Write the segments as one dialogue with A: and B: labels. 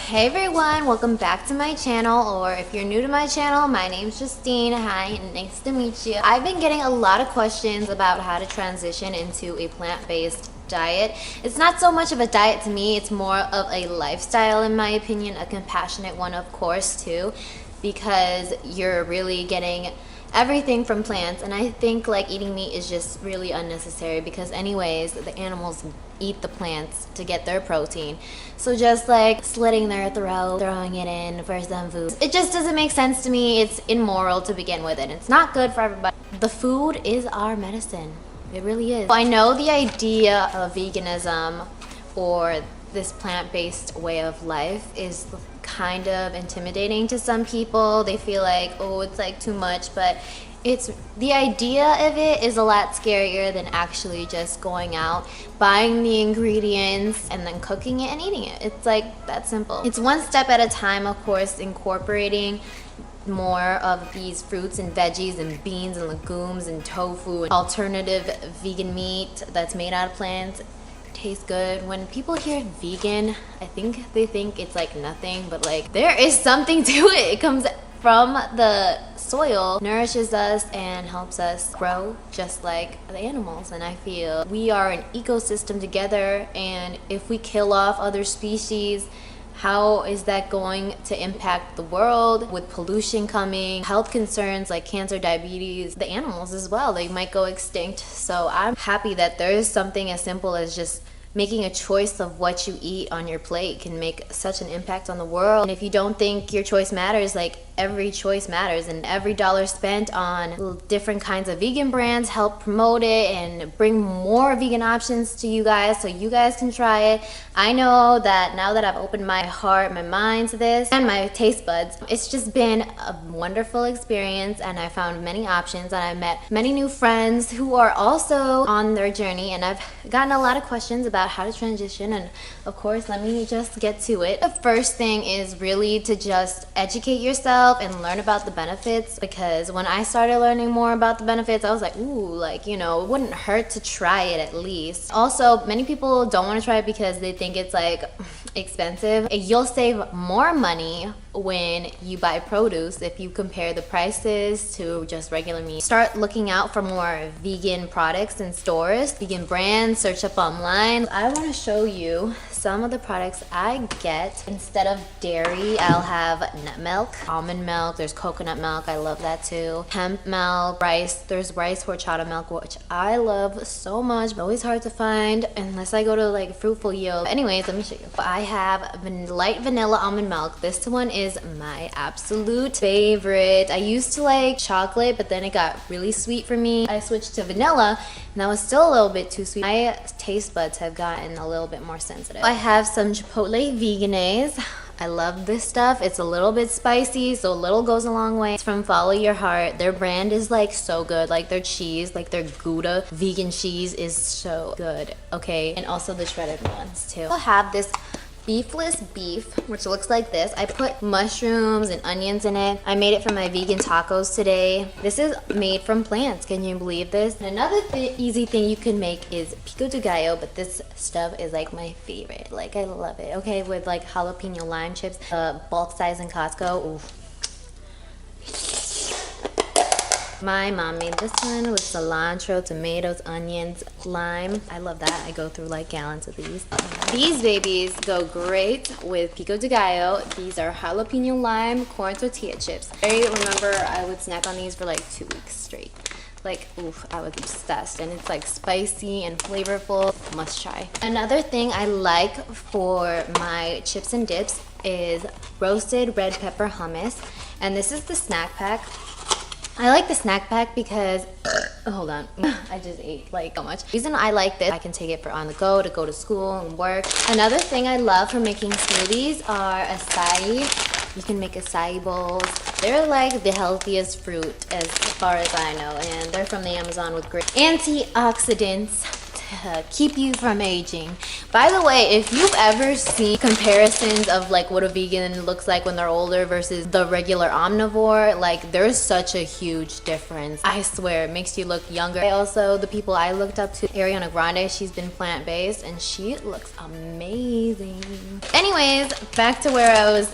A: Hey everyone, welcome back to my channel, or if you're new to my channel, my name's Justine. Hi, nice to meet you. I've been getting a lot of questions about how to transition into a plant-based diet. It's not so much of a diet to me, it's more of a lifestyle in my opinion, a compassionate one of course too, because you're really getting everything from plants, and I think like eating meat is just really unnecessary because anyways the animals eat the plants to get their protein, so just like slitting their throat, throwing it in for some food, it just doesn't make sense to me. It's immoral to begin with, and it's not good for everybody. The food is our medicine, it really is. I know the idea of veganism or this plant-based way of life is kind of intimidating to some people. They feel like, oh, it's like too much, but it's the idea of it is a lot scarier than actually just going out, buying the ingredients and then cooking it and eating it. It's like that simple. It's one step at a time, of course, incorporating more of these fruits and veggies and beans and legumes and tofu and alternative vegan meat that's made out of plants. Tastes good. When people hear vegan, I think they think it's like nothing, but like there is something to it. It comes from the soil, nourishes us and helps us grow just like the animals, and I feel we are an ecosystem together, and if we kill off other species, how is that going to impact the world with pollution coming, health concerns like cancer, diabetes, the animals as well, they might go extinct. So I'm happy that there is something as simple as just making a choice of what you eat on your plate can make such an impact on the world. And if you don't think your choice matters, like every choice matters, and every dollar spent on different kinds of vegan brands help promote it and bring more vegan options to you guys so you guys can try it. I know that now that I've opened my heart, my mind to this, and my taste buds, it's just been a wonderful experience, and I found many options, and I met many new friends who are also on their journey, and I've gotten a lot of questions about how to transition, and of course let me just get to it. The first thing is really to just educate yourself and learn about the benefits, because when I started learning more about the benefits, I was like, ooh, like, you know, it wouldn't hurt to try it at least. Also, many people don't want to try it because they think it's like expensive. You'll save more money when you buy produce if you compare the prices to just regular meat. Start looking out for more vegan products in stores, vegan brands, search up online. I want to show you some of the products I get. Instead of dairy, I'll have nut milk, almond milk, there's coconut milk, I love that too, hemp milk, rice, there's rice horchata milk, which I love so much, but always hard to find unless I go to like Fruitful Yield. Anyways, let me show you. I have light vanilla almond milk. This one is my absolute favorite. I used to like chocolate, but then it got really sweet for me. I switched to vanilla, and that was still a little bit too sweet. My taste buds have gotten a little bit more sensitive. I have some Chipotle Vegenaise. I love this stuff. It's a little bit spicy, so a little goes a long way. It's from Follow Your Heart. Their brand is like so good. Like their cheese, like their Gouda vegan cheese is so good. Okay, and also the shredded ones too. I have this beefless beef, which looks like this. I put mushrooms and onions in it. I made it for my vegan tacos today. This is made from plants. Can you believe this? And another easy thing you can make is pico de gallo, but this stuff is like my favorite. Like I love it. Okay, with like jalapeno lime chips, bulk size in Costco. Ooh. My mom made this one with cilantro, tomatoes, onions, lime. I love that. I go through like gallons of these. These babies go great with pico de gallo. These are jalapeno lime corn tortilla chips. I remember I would snack on these for like 2 weeks straight. Like, oof, I was obsessed, and it's like spicy and flavorful. Must try. Another thing I like for my chips and dips is roasted red pepper hummus, and this is the snack pack. I like the snack pack because, hold on, I just ate like so much. The reason I like this, I can take it for on the go to go to school and work. Another thing I love for making smoothies are acai. You can make acai bowls. They're like the healthiest fruit as far as I know, and they're from the Amazon with great antioxidants keep you from aging. By the way, if you've ever seen comparisons of like what a vegan looks like when they're older versus the regular omnivore, like there's such a huge difference. I swear, it makes you look younger. Also, the people I looked up to, Ariana Grande, she's been plant-based and she looks amazing. Anyways, back to where I was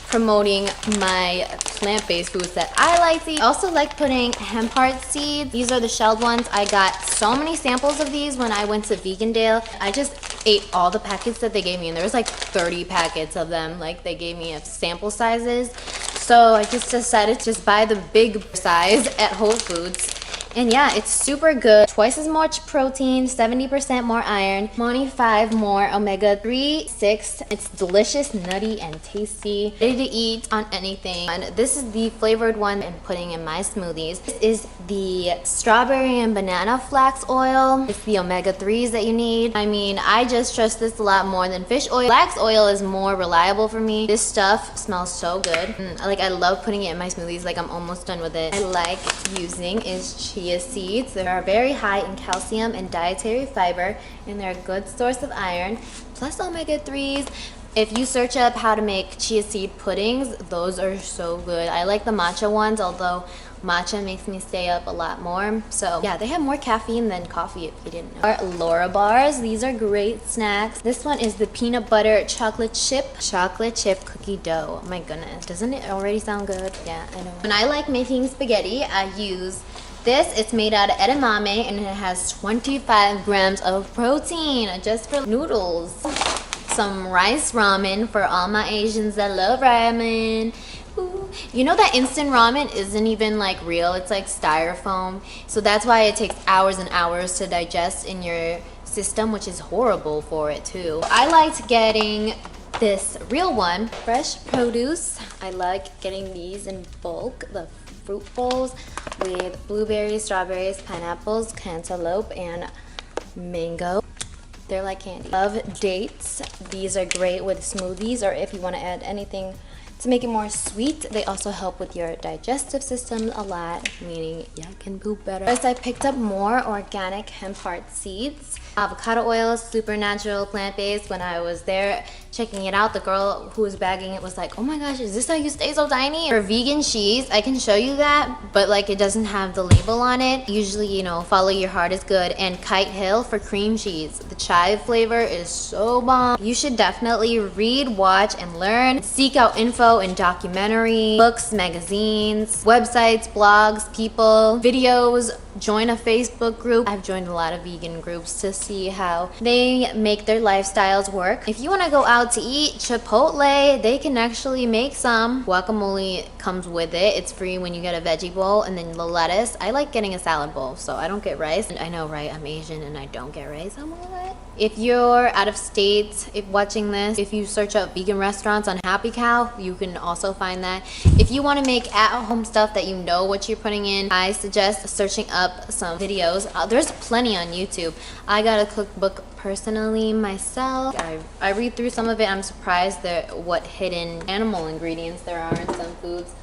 A: promoting my plant-based foods that I like to eat. I also like putting hemp heart seeds. These are the shelled ones. I got so many samples of these when I went to Vegandale. I just ate all the packets that they gave me, and there was like 30 packets of them. Like they gave me sample sizes. So I just decided to just buy the big size at Whole Foods. And yeah, it's super good. Twice as much protein, 70% more iron, 25 more omega-3, 6. It's delicious, nutty, and tasty. Ready to eat on anything. And this is the flavored one I'm putting in my smoothies. This is the strawberry and banana flax oil. It's the omega-3s that you need. I mean, I just trust this a lot more than fish oil. Flax oil is more reliable for me. This stuff smells so good. I love putting it in my smoothies. Like I'm almost done with it. I like using is chia seeds. They are very high in calcium and dietary fiber, and they're a good source of iron, plus omega-3s. If you search up how to make chia seed puddings, those are so good. I like the matcha ones, although matcha makes me stay up a lot more. So yeah, they have more caffeine than coffee, if you didn't know. Laura bars, these are great snacks. This one is the peanut butter chocolate chip cookie dough. Oh my goodness, doesn't it already sound good? Yeah, I know. When I like making spaghetti, I use this. It's made out of edamame and it has 25 grams of protein just for noodles. Some rice ramen for all my Asians that love ramen. Ooh. You know that instant ramen isn't even like real, it's like styrofoam. So that's why it takes hours and hours to digest in your system, which is horrible for it too. I liked getting this real one, fresh produce. I like getting these in bulk, the fruit bowls with blueberries, strawberries, pineapples, cantaloupe, and mango. They're like candy. Love dates. These are great with smoothies or if you want to add anything to make it more sweet. They also help with your digestive system a lot, meaning you can poop better. First, I picked up more organic hemp heart seeds. Avocado oil, super natural, plant-based. When I was there checking it out, the girl who was bagging it was like, oh my gosh, is this how you stay so tiny? For vegan cheese, I can show you that, but like it doesn't have the label on it. Usually, you know, follow your heart is good. And Kite Hill for cream cheese. The chive flavor is so bomb. You should definitely read, watch, and learn. Seek out info in documentary, books, magazines, websites, blogs, people, videos. Join a Facebook group. I've joined a lot of vegan groups to see how they make their lifestyles work. If you want to go out to eat, Chipotle, they can actually make some. Guacamole comes with it. It's free when you get a veggie bowl, and then the lettuce. I like getting a salad bowl, so I don't get rice. And I know, right? I'm Asian and I don't get rice. I'm all right. If you're out of state, if watching this, if you search up vegan restaurants on Happy Cow, you can also find that. If you want to make at-home stuff that you know what you're putting in, I suggest searching up some videos. There's plenty on YouTube. I got a cookbook personally myself. I read through some of it. I'm surprised at what hidden animal ingredients there are in some foods.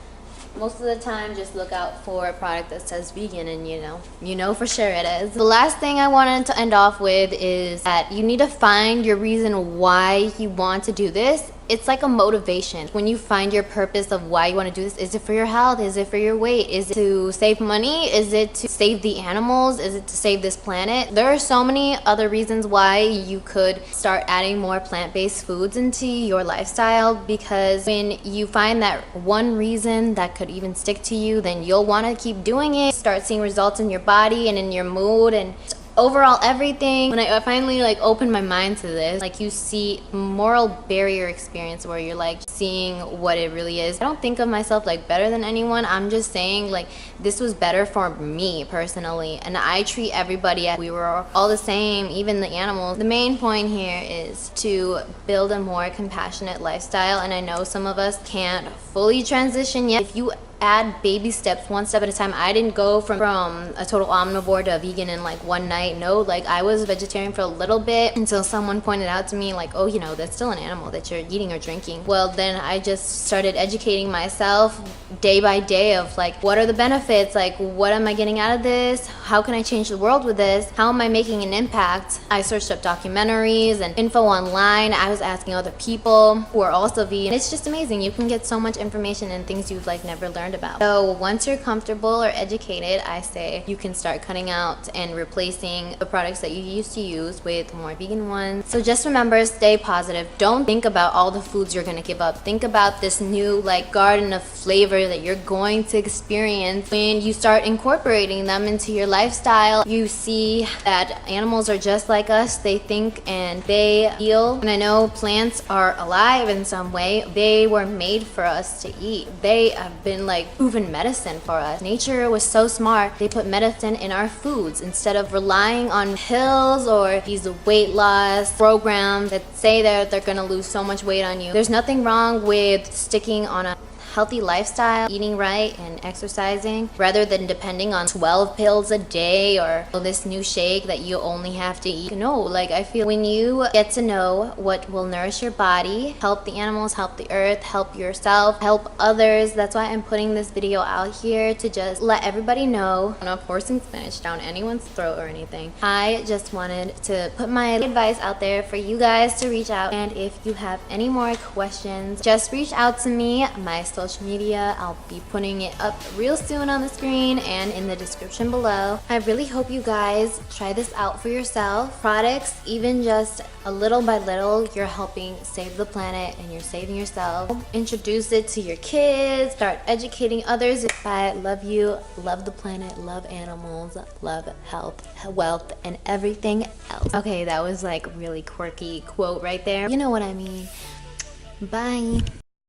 A: Most of the time, just look out for a product that says vegan and you know for sure it is. The last thing I wanted to end off with is that you need to find your reason why you want to do this. It's like a motivation. When you find your purpose of why you want to do this, is it for your health? Is it for your weight? Is it to save money? Is it to save the animals? Is it to save this planet? There are so many other reasons why you could start adding more plant-based foods into your lifestyle, because when you find that one reason that could even stick to you, then you'll want to keep doing it, start seeing results in your body and in your mood and overall everything. When I finally like opened my mind to this, like you see moral barrier experience where you're like seeing what it really is. I don't think of myself like better than anyone. I'm just saying like this was better for me personally, and I treat everybody as we were all the same, even the animals. The main point here is to build a more compassionate lifestyle, and I know some of us can't fully transition yet. If you add baby steps, one step at a time. I didn't go from a total omnivore to a vegan in like one night. No, like I was a vegetarian for a little bit until someone pointed out to me like, oh, you know, that's still an animal that you're eating or drinking. Well, then I just started educating myself day by day of like, what are the benefits? Like, what am I getting out of this? How can I change the world with this? How am I making an impact? I searched up documentaries and info online. I was asking other people who are also vegan. It's just amazing. You can get so much information and things you've like never learned about. So once you're comfortable or educated, I say you can start cutting out and replacing the products that you used to use with more vegan ones. So just remember, stay positive. Don't think about all the foods you're gonna give up. Think about this new like garden of flavor that you're going to experience when you start incorporating them into your lifestyle. You see that animals are just like us. They think and they feel. And I know plants are alive in some way. They were made for us to eat. They have been like proven medicine for us. Nature was so smart. They put medicine in our foods instead of relying on pills or these weight loss programs that say that they're gonna lose so much weight on you. There's nothing wrong with sticking on a healthy lifestyle, eating right and exercising, rather than depending on 12 pills a day or this new shake that you only have to eat. No, like I feel when you get to know what will nourish your body, help the animals, help the earth, help yourself, help others. That's why I'm putting this video out here, to just let everybody know. I'm not forcing spinach down anyone's throat or anything. I just wanted to put my advice out there for you guys to reach out. And if you have any more questions, just reach out to me. My social media, I'll be putting it up real soon on the screen and in the description below. I really hope you guys try this out for yourself. Products, even just a little by little, you're helping save the planet and you're saving yourself. Introduce it to your kids, start educating others. I love you, love the planet, love animals, love health, wealth, and everything else. Okay, that was like really quirky quote right there. You know what I mean. Bye.